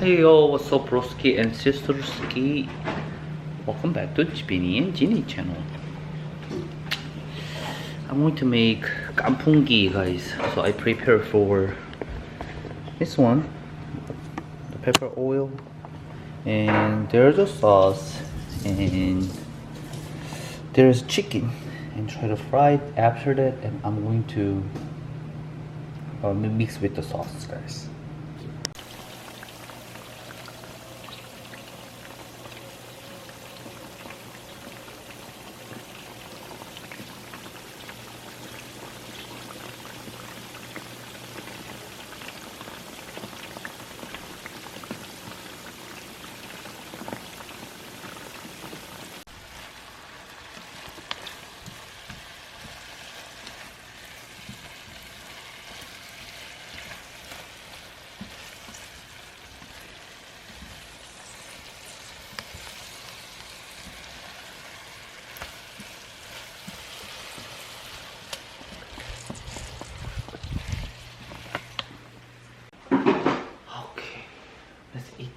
안녕하세요. What's up, broski and sisterski? Welcome back to biniandjini channel. I'm going to make kkanpunggi, guys. So I prepare for this one, the pepper oil, and there's a sauce, and there's chicken, and try to fry it after that. And I'm going to mix with the sauce, guys. Let's eat.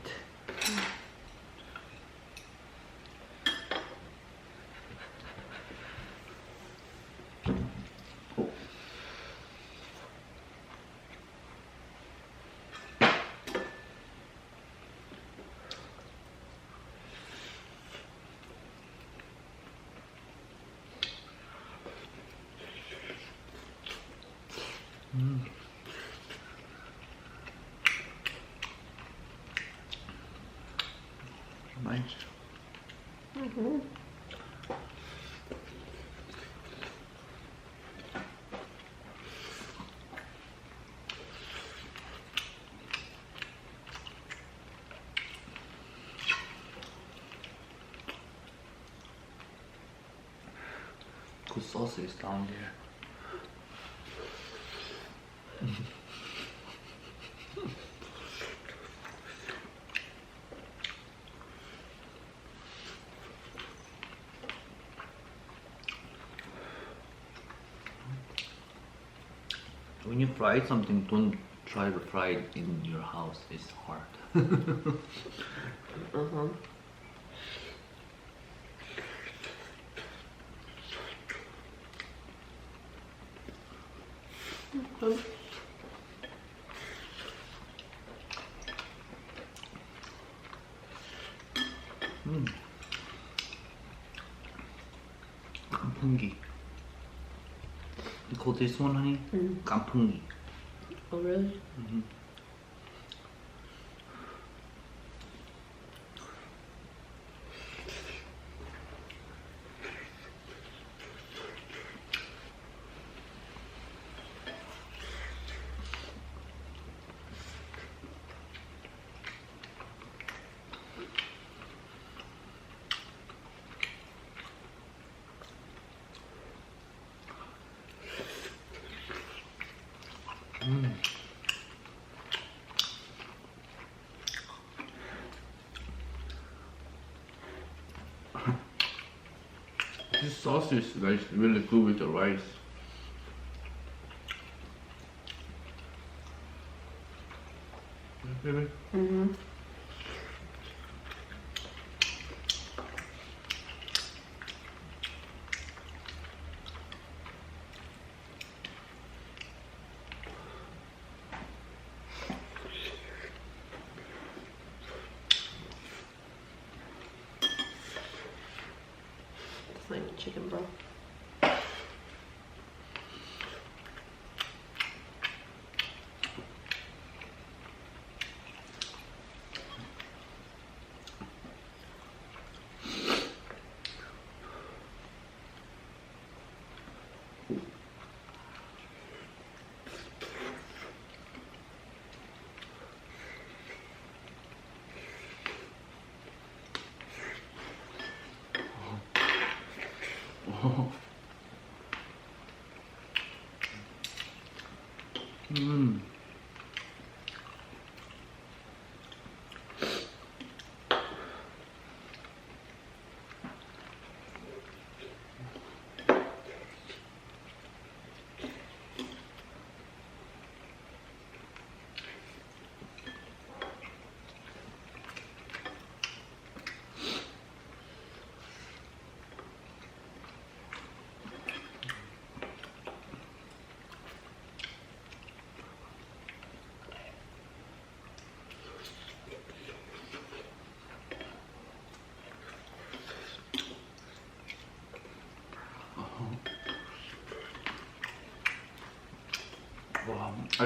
Nice. Good sauce is down there. When you fry something, don't try to fry it in your house. It's hard. kkanpunggi. You call this one, honey? kkanpunggi. Oh, really? This sauce is like really good with the rice. Baby? It's not even chicken, bro.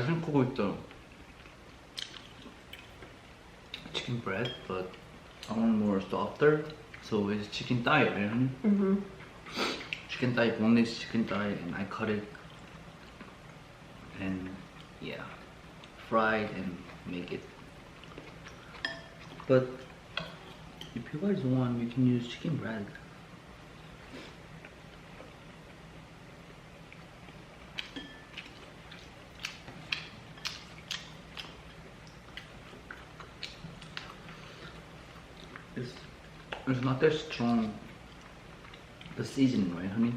지금 구고 있다. chicken breast, but I want more softer. So it's chicken thigh, right? Honey? Mm-hmm. Chicken thigh, boneless chicken thigh, and I cut it and yeah, fry it and make it. But if you guys want, you can use chicken breast. It's not that strong, the seasoning, right, honey?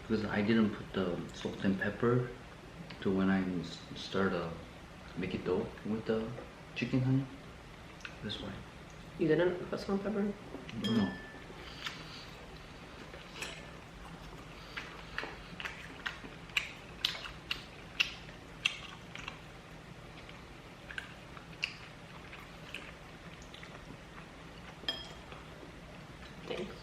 Because I didn't put the salt and pepper to when I start make it dough with the chicken, honey. That's why. You didn't put some pepper? No. Thanks.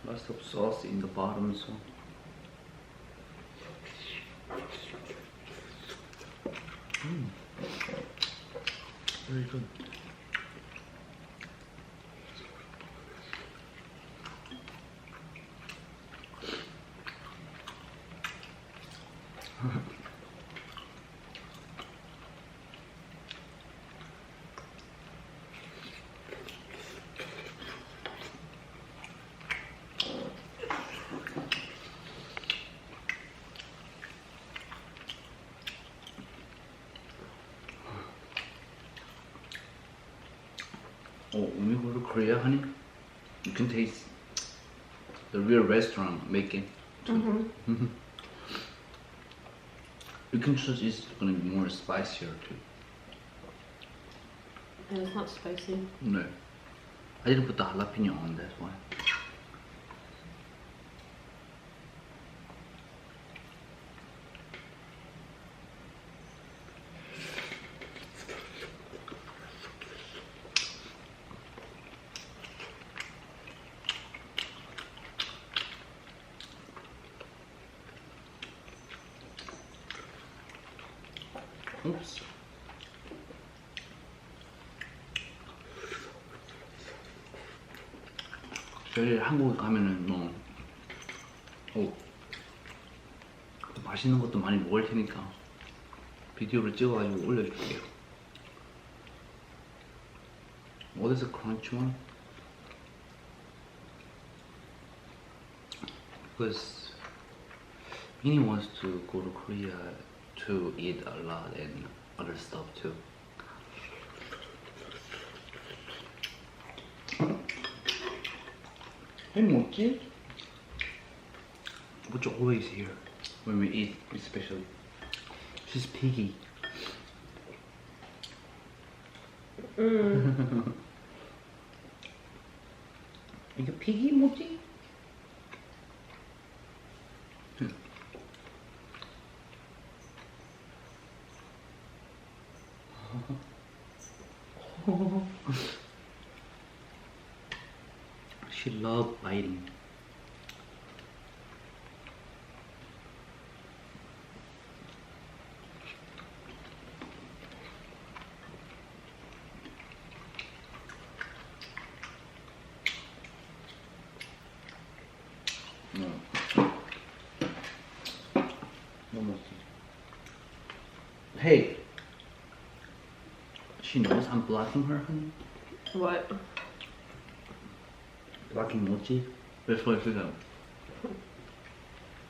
Lots of sauce in the bottom, so. Very good. Oh, when we go to Korea, honey, you can taste the real restaurant making. Mm-hmm. You can choose it's gonna be more spicier too. And it's not spicy. No, I didn't put the jalapeno on, that's why. Oops. 저희 한국 가면은 뭐 맛있는 것도 많이 먹을 테니까 비디오를 찍어가지고 올려줄게요. What is the crunch one? Because Minnie wants to go to Korea to eat a lot and other stuff too. 해 먹지? Which always here when we eat, especially. She's piggy. 이게 piggy 뭐지? She loves biting. No. No more. Hey. She knows I'm blocking her, honey. What? Blocking mochi. That's why I said that.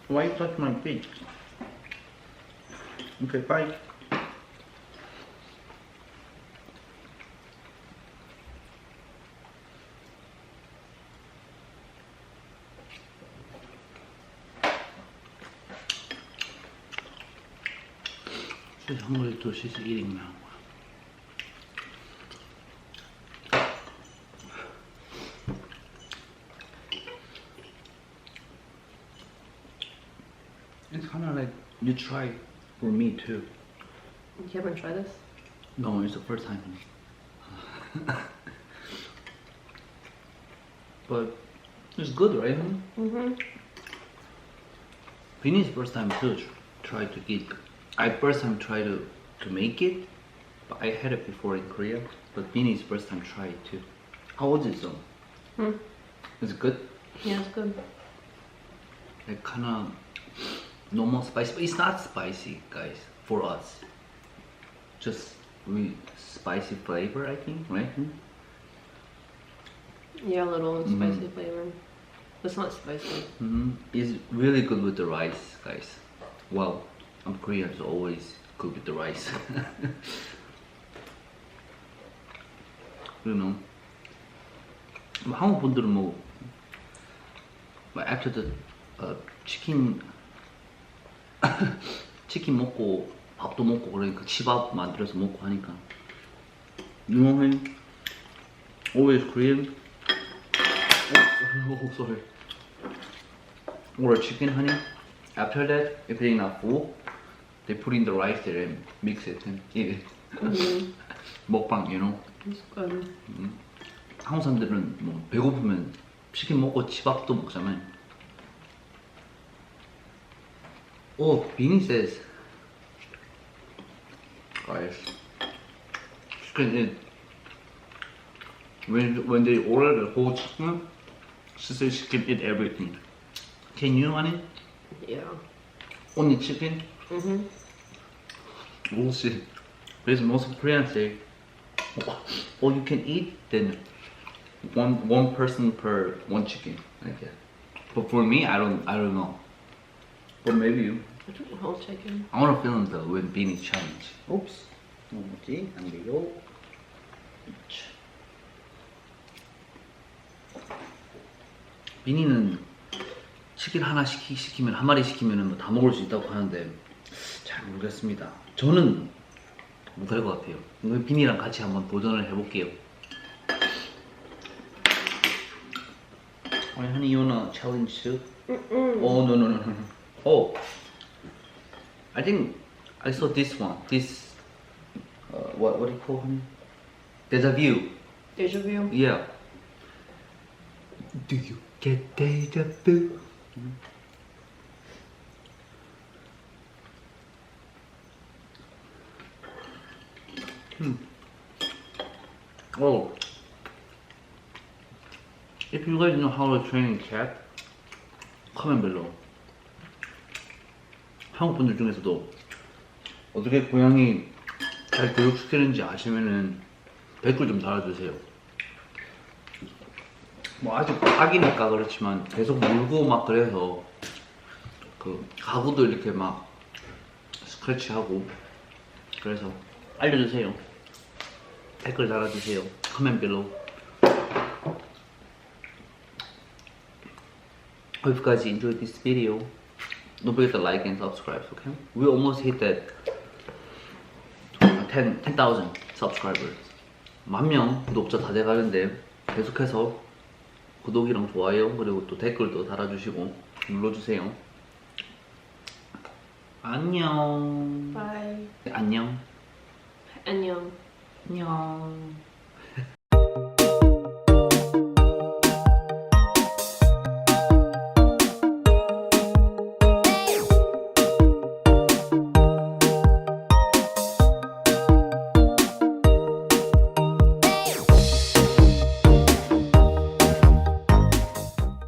Why you touch my feet? Okay, bye. She's hungry too, she's eating now. It's kind of like you try for me too. You haven't tried this? No, it's the first time. But It's good, right? Mm-hmm. Bini's first time to try to eat. I first time try to make it, but I had it before in Korea. But Bini's first time try it too. How was it, so? Hmm. Is it good? Yeah, it's good. Like kind of normal spicy, but it's not spicy, guys. For us, just really spicy flavor, I think, right? Yeah, a little spicy flavor. It's not spicy. It's really good with the rice, guys. Well, I'm Korean, so always good with the rice. You know, 한국 분들은 뭐 after the 치킨 치킨 먹고 밥도 먹고 그러니까 집밥 만들어서 먹고 하니까. You know him? Always Korean. Oh, sorry. Or chicken, honey. After that, if they're not full, they put in the rice there and mix it and eat it. 먹방, you know. It's good. 한국 사람들은 뭐 배고프면 치킨 먹고 집밥도 먹잖아요. Oh, Bini says, guys, chicken is when they order the whole chicken, she says she can eat everything. Can you, honey? Yeah. Only chicken? Mm-hmm. We'll see. Because most Koreans say, oh, you can eat then one person per one chicken like that. But for me, I don't know. But maybe you. I took the whole chicken. I want to film the when Bini's challenge. Oops. 뭐지? 안 돼요. 비니는 치킨 하나 시키면 한 마리 시키면 뭐 다 먹을 수 있다고 하는데 잘 모르겠습니다. 저는 못할 것 같아요. 비니랑 같이 한번 도전을 해볼게요. Honey, you wanna challenge too? Oh no. Oh, I think I saw this one. This what do you call him? Deja vu. Deja vu? Yeah. Do you get deja vu? Oh, if you guys know how to train a cat, comment below. 한국 분들 중에서도 어떻게 고양이 잘 교육시키는지 아시면은 댓글 좀 달아주세요. 뭐 아직 아기니까 그렇지만 계속 물고 막 그래서 그 가구도 이렇게 막 스크래치하고 그래서 알려주세요. 댓글 달아주세요. comment below. Hope you guys enjoyed this video. Don't forget to like and subscribe, okay? We almost hit that 10,000 subscribers. 10,000 구독자 다 돼가는데 계속해서 구독이랑 좋아요 그리고 또 댓글도 달아주시고 눌러주세요. 안녕. Bye. 안녕. 안녕. 안녕.